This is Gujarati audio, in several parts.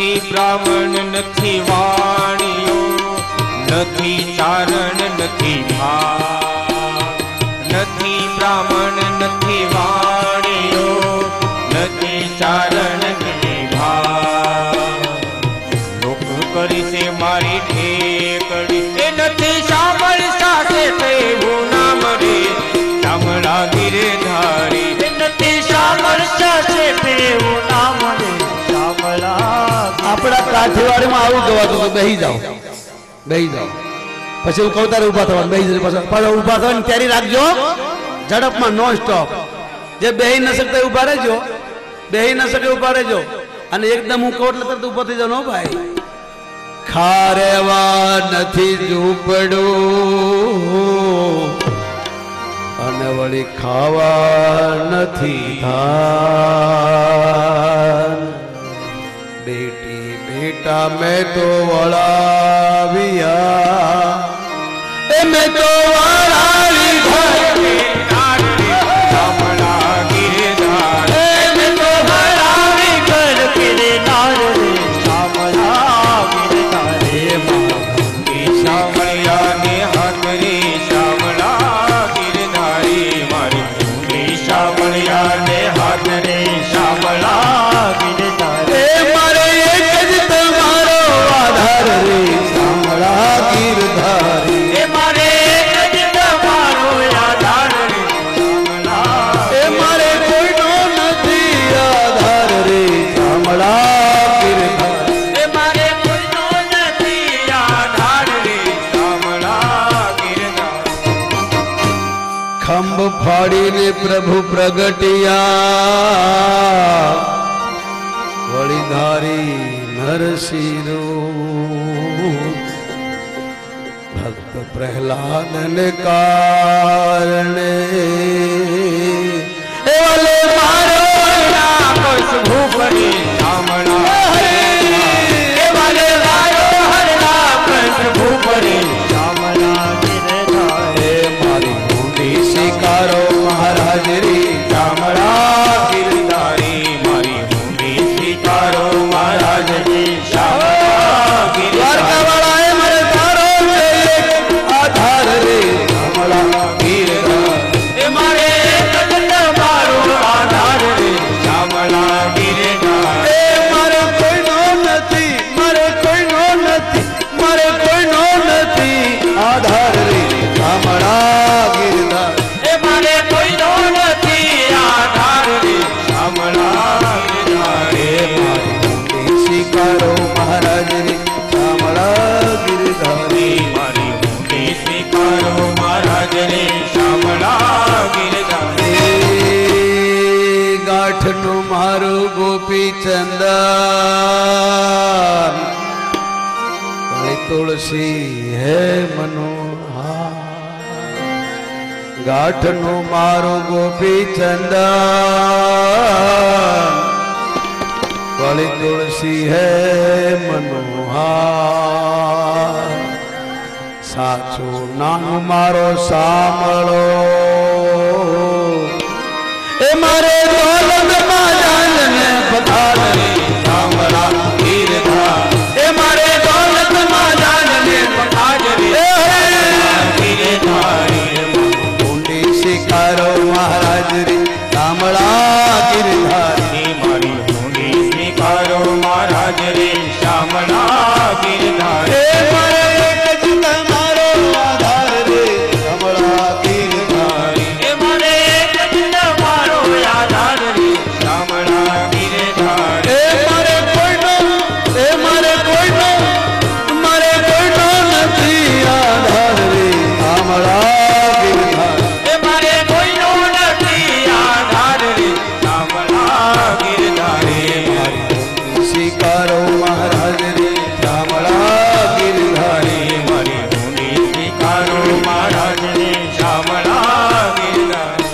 નથી બ્રાહ્મણ નથી વાણીઓ, નથી ચારણ નથી ભાવ, નથી બ્રાહ્મણ નથી વાણીઓ, નથી ચારણ નથી ભાવ. લોક કરી છે મારી ઠેકડી, એ નથી સાંભળતા છે તેવું નામ રે શામળા ગિરધારી. નથી સાંભળતા છે તેવું નામ રે શામળા. આપણા કાઠિયાવાડીમાં આવું ગવાતું હતું, બેહી જાઓ બેહી જાઓ, પછી હું કહું તારે ઉભા થવાનું, બેહી જશે પાછા ઉભા થવાની તૈયારી રાખજો ઝડપમાં, નોન સ્ટોપ. જે બેહી ન શકતા ઉભા રહેજો, બેહી ન શકે ઉભા રહેજો, અને એકદમ હું કહું એટલે તરત ઉભો થઈ જાવ ભાઈ. ખારેવા નથી ઝૂંપડું અને વળી ખાવા નથી ધાન. બેટી બેટા મેં તો વળાવ્યા, એ મેં તો વળાવી શામળા ગિરધારી. મેં તો હરાવી ઘર કિરનાર રે શામળા ગિરધારી. શામળિયા ને હાથ રે શામળા ગિરધારી. મારી શામળિયા ને હાથ રે શામળા ગિરધારી. મારે એક જ તમારો આધાર રે શામળા ગિરધારી. એ મારે એક જ તમારો આધાર રે શામળા. એ મારે કોઈનો નથી આધાર રે શામળા ગિરધારી. એ મારે કોઈનો નથી આધાર રે શામળા ગિરધારી. ખંભ ફાડીને પ્રભુ પ્રગટિયા, વળી ધારી નરસિંહ રૂપ. ભક્ત પ્રહલાદને કારણે એ વાલે મારો નાકોશ ભૂપરી શામળા. એ વાલે મારો હરનાકશ ભૂપરી શામળા ગિરધારી. એ મારી ઊંડી સ્વીકારો મહારાજ રી શામળા ગિરધારી. મારી ભૂમિ સ્વીકારો મહારાજ જી શામળા ગિરધારી. દ્વારકાવાળાએ મને તારો છે એક આધાર રે શામળા ગિરધારી. એ મારે એક જ તમારો આધાર રે શામળા ગિરધારી. એ મારે કોઈનો નથી, મારે કોઈનો નથી, મારે કોઈનો નથી આધાર રે શામળા ગિરધારી. એ મારે કોઈનો નથી આધાર રે શામળા ગિરધારી. સ્વીકારો મહારાજ રે શામળા ગિરધારી. મારી ભૂમિ સ્વીકારો મહારાજ રે શામળા ગિરધારી. ગાંઠનું મારું ગોપી ચંદન, તુલસી હે મનોહર. ગાંઠનું મારું ગોપી ચંદન, વળી તુલસી હે મનોહર. સાચું નાનું મારો સાંભળો, એ મારે દોલતમાં જાનને પધારે શામળા ગિરધારી. એ મારે દોલતમાં જાનને પધારે ગિરધારી. ઊંડી સ્વીકારો મહારાજ રે શામળા ગિરધારી. મારી ભૂમિ સ્વીકારો મહારાજ રે શામળા ગિરધારી. એ મારે એક જ તમારો આધાર રે શામળા ગિરધારી. એ મારે એક જ તમારો આધાર રે શામળા ગિરધારી. એ મારે કોઈનો, એ મારે કોઈનો, મારે કોઈનો નથી આધાર રે શામળા ગિરધારી. એ મારે કોઈનો નથી આધાર રે શામળા ગિરધારી. સ્વીકારો મહારાજ રે શામળા ગિરધારી. મારી ભૂમિ સ્વીકારો મહારાજ રે શામળા ગિરધારી.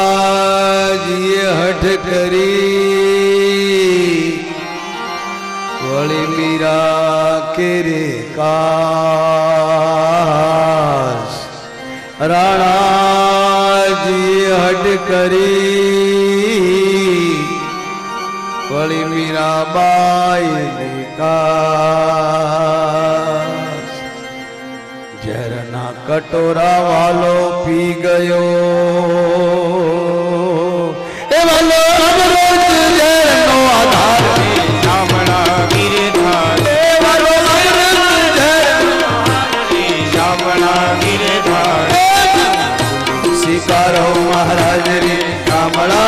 રાણાજીએ હઠ કરી, વળી મીરા કેરે કાસ. રાણાજીએ હઠ કરી, વળી મીરાબાઈ કાસ ઝરના કટોરા વાલો પી ગયો એ વાલો અમૃત ઝરનો આધાર શામળા ગિરધાર એ વાલો અમૃત ઝરનો શામળા ગિરધાર સ્વીકારો મહારાજ રે શામળા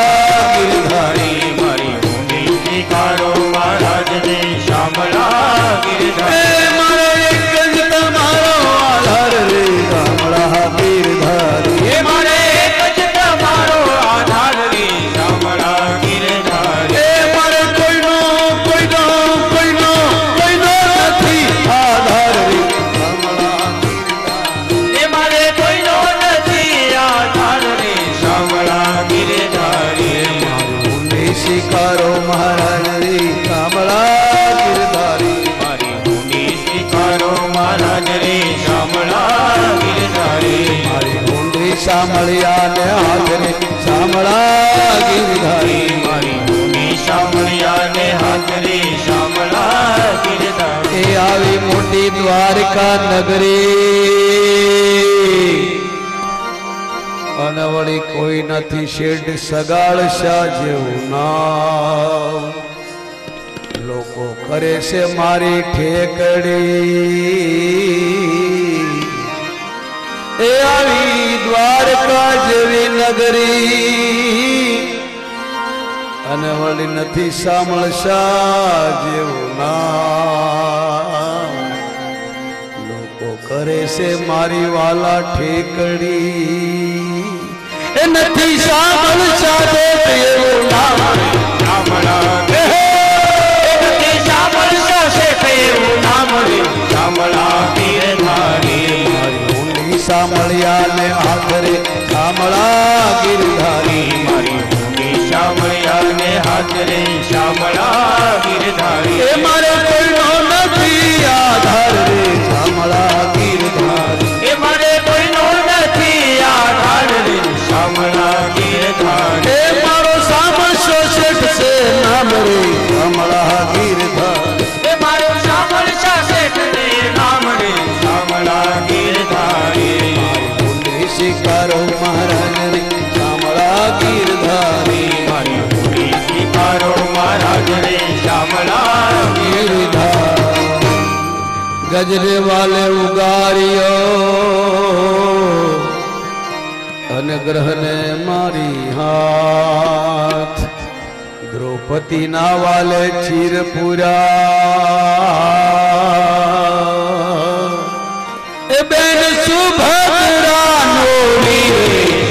ગિરધારી મારી ભૂમિ સ્વીકારો મહારાજ ને શામળા ગિરધાર એ મારો એક જ તમારો આધાર રે શામળા ગિરધારી એ મારે એક જ તમારો આધાર રે શામળા ગિરધાર એ મારે કોઈનો નથી આધાર રે શામળા એ મારે કોઈનો નથી આધાર રે શામળા ગિરધાર ભૂમિ સ્વીકારો મહારાજ રે શામળા ગિરધારી મારી ભૂમિ સ્વીકારો મહારાજ રે શામળા ગિરધાર મારી ભૂંડી સાંભળ્યા ને હાથ રે શામળા ગિરધારી મારી ભૂમિ શામળિયા ને હાથ રે શામળા ગિરધાર એ આવી મોટી દ્વારકા નગરી અને વળી કોઈ નથી શેઠ સગાળશા જેવું નામ લોકો કરે છે મારી ઠેકડી એ આવી દ્વારકા જેવી નગરી અને વળી નથી સાંભળશા જેવું નામ લોકો કરે છે મારી વાલા ઠેકડી એ નથી સાંભળશા જેવું નામ શામળા ગિરધાર શામળા શેઠ એવું નામ રે શામળા ગિરધારી મારી ઊંડી સાંભળ્યા ને આખરે શામળા ગિરધારી મારી ભૂમિ શામળિયા ને હાથ રે શામળા ગિરધારી એ મારે કોઈનો નથી આધાર રે શામળા ગિરધારી એ મારે કોઈનો નથી આધાર રે શામળા ગિરધાર એ મારો સામળશો શેઠ છે નામ રે શામળા ગિરધાર એ મારો શામળા શેઠ ને નામ રે શામળા ગિરધારી ઊંડી સ્વીકારો મહારાજ રે શામળા ગિરધારી મારી ભૂમિ સ્વીકારો મહારાજ રે શામળા ગિરધાર ગજરે વાલે ઉગાર્યો અને ગ્રહને મારી હાથ દ્રૌપદી ના વાલે ચીરપુરા એ બેન સુભદ્રા નો વીર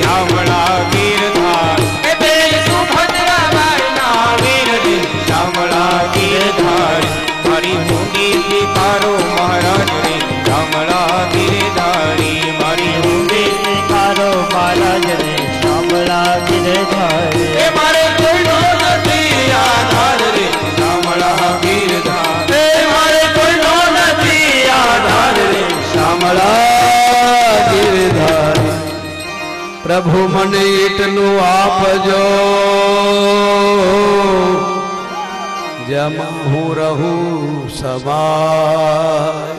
શામળા ગિરધાર એ બેન સુભદ્રા બાઈના વીર રે શામળા ગિરધાર મારી ભૂમિ સ્વીકારો મહારાજ રે શામળા ગિરધારી મારી ભૂમિ સ્વીકારો મહારાજ રે શામળા ગિરધારી એ મારે કોઈનો નથી આધાર રે શામળા ગિરધાર એ મારે કોઈનો નથી આધાર રે શામળા ગિરધાર પ્રભુ મને એટલું આપજો જેમાં હું રહું સવાય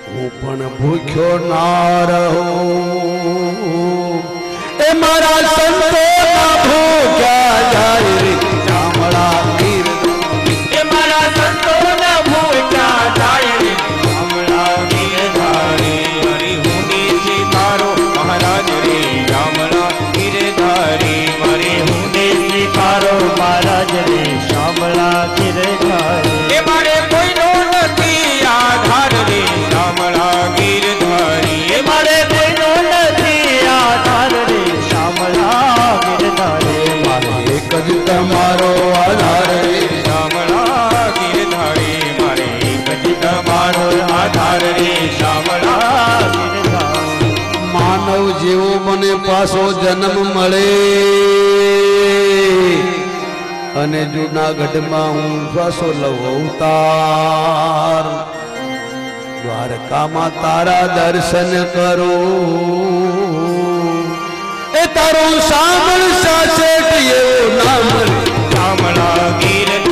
હું પણ ભૂખ્યો ના રહું એ મારા સંતોના ભૂખ્યા જાય રે શામળા ગિરધાર એ મારા સંતોના ભૂખ્યા જાય રે શામળા ગિરધારી મારી ભૂમિ સ્વીકારો મહારાજ રે શામળા ગિરધારી મારી ભૂમિ સ્વીકારો મહારાજ રે શામળા ગિરધારી એ મારે કોઈનો નથી આધાર રે શામળા ગિરધારી એ મારે કોઈનો નથી આધાર રે શામળા ગિરધારી મારે એક જ તમારો આધાર રે શામળા ગિરધારી મારે એક જ તમારો આધાર રે શામળા ગિરધાર માનવ જેવો મને પાછો જન્મ મળે અને જૂનાગઢમાં હું પાછો લઉં અવતાર દ્વારકામાં તારા દર્શન કરું એ તારું સાંભળ સાચેટ એવું નામ શામળા ગિરધારી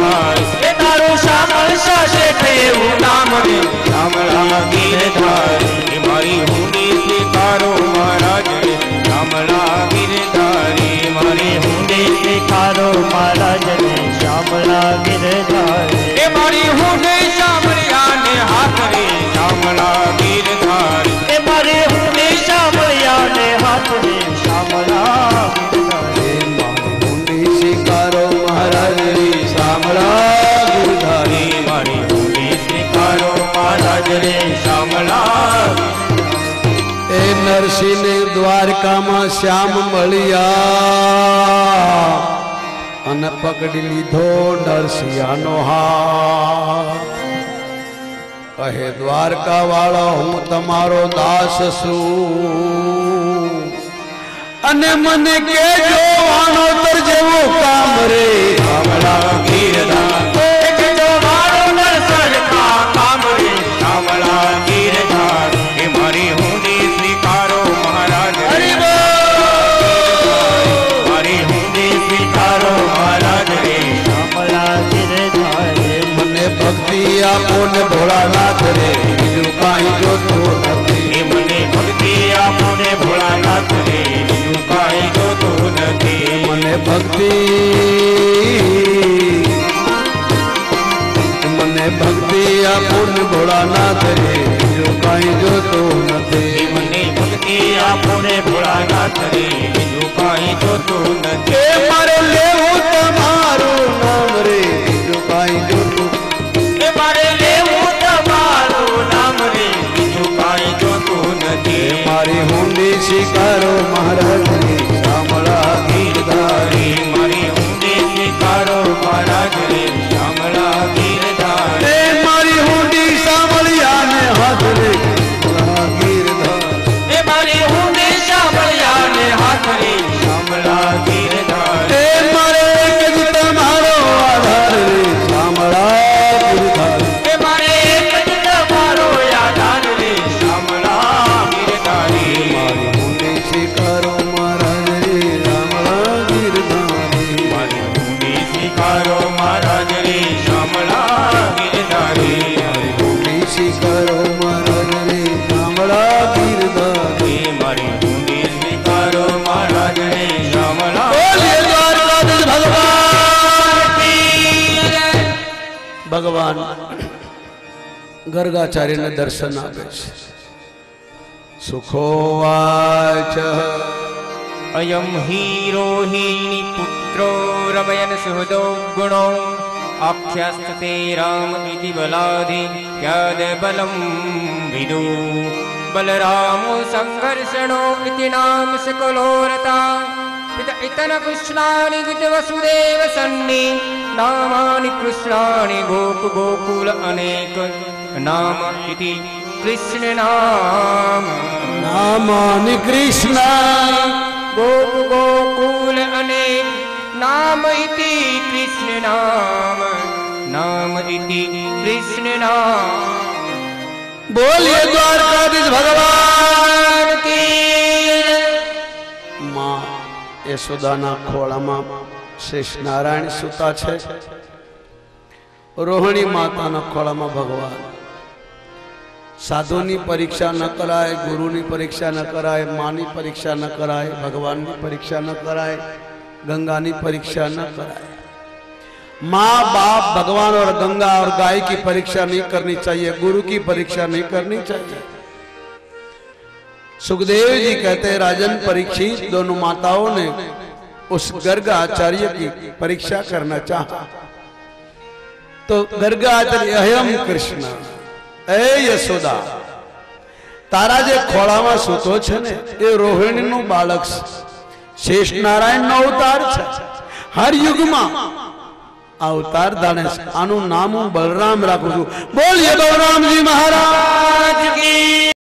નરસિંહ ને દ્વારકામાં શ્યામ મળ્યા અને પકડી લીધો નરસિંહનો હાથ કહે દ્વારકા વાળો હું તમારો દાસ છું અને મને કેજો વાનોતર જેવો કામ રે શામળા ગીરધાર કેજો વાનોતર સરખા કામ રે શામળા ગીરધાર એ મારી હુંડી સ્વીકારો મહારાજ હરિ મારી હુંડી સ્વીકારો મહારાજ રે શામળા ગીરધાર મને ભક્તિ આપો ને ભોળાનાથ રે બીજું કાંઈ જોતું નથી એ મને ભક્તિ આપો ને ભોળાનાથ રે બીજું કાંઈ જોતું નથી મને ભક્તિ આપો ને ભોળાનાથ રે બીજું કાંઈ જોતું નથી મને ભક્તિ આપો ને ભોળાનાથ રે બીજું કાંઈ જોતું નથી એ મારે લેવું તમારું નામ રે બીજું કાંઈ જોતું એ મારે લેવું તમારું નામ રે બીજું કાંઈ જોતું નથી મારી હુંડી સ્વીકારો મહારાજ રે શામળા ગીરધારી મારી હુંડી સ્વીકારો મહારાજ રે શામળા ગીરધાર એ મારી હુંડી સાંભળ્યા ને હાથ રે શામળા ગીરધાર એ મારી હુંડી સાંભળ્યા ને હાથ રે શામળા ગીરધાર એ મારે એક જ તમારો આધાર રે શામળા ગીરધાર એ મારે એક જ તમારો આધાર રે શામળા ગીરધારી મારી હુંડી સ્વીકારો મહારાજ રે શામળા ગીરધારી મારી હુંડી સ્વીકારો મહારાજ રે શામળા ગીરધારી મારી હુંડી સ્વીકારો મહારાજ રે શામળા ગીરધારી એ મારી હુંડી સ્વીકારો મહારાજ રે શામળા બોલીએ દ્વારકાધીશ ભગવાન ગર્ગાચાર્યને દર્શન આપે છે સુખોવાચ અયમ હીરોહિણી પુત્રો રમયન સુહૃદો ગુણો આખ્યાસ્તે રામ ઇતિ બલાધિ યાદ બલમ વિદુ બલરામો સંઘર્ષણો ઇતિ નામ સકલોરતા ઇતન કૃષ્ણાનિ વિદ વસુદેવ સન્નિ નામાનિ કૃષ્ણાનિ ગોપ ગોકુલ અનેક નામ ઇતિ કૃષ્ણ નામ નામાનિ કૃષ્ણ ગોપ ગોકુલ અનેક નામ ઇતિ કૃષ્ણ નામ નામ ઇતિ કૃષ્ણ નામ બોલીએ દ્વારકાધીશ ભગવાન કી માં યશોદાના ખોળામાં શ્રી નારાયણ સુતા છે રોહિણી માતાના ખોળામાં ભગવાન સાધુની પરીક્ષા ન કરાય ગુરુની પરીક્ષા ન કરાય માની પરીક્ષા ન કરાય ભગવાનની પરીક્ષા ન કરાય गंगा परीक्षा न कराए माँ बाप भगवान और गंगा और गाय की परीक्षा नहीं करनी चाहिए गुरु की परीक्षा नहीं करनी चाहिए सुखदेव जी कहते हैं राजन परीक्षित दोनों माताओं ने उस गर्ग आचार्य की परीक्षा करना चाहा तो गर्ग आचार्य अहम कृष्ण ए यशोदा तारा जे खोळामां सूतो छे ने ए रोहिणीनुं बाळक शेष नारायण नो अवतार छे हर युग में अवतार धाणे आनु नाम बलराम राखू छू बोलिए बलराम जी महाराज की।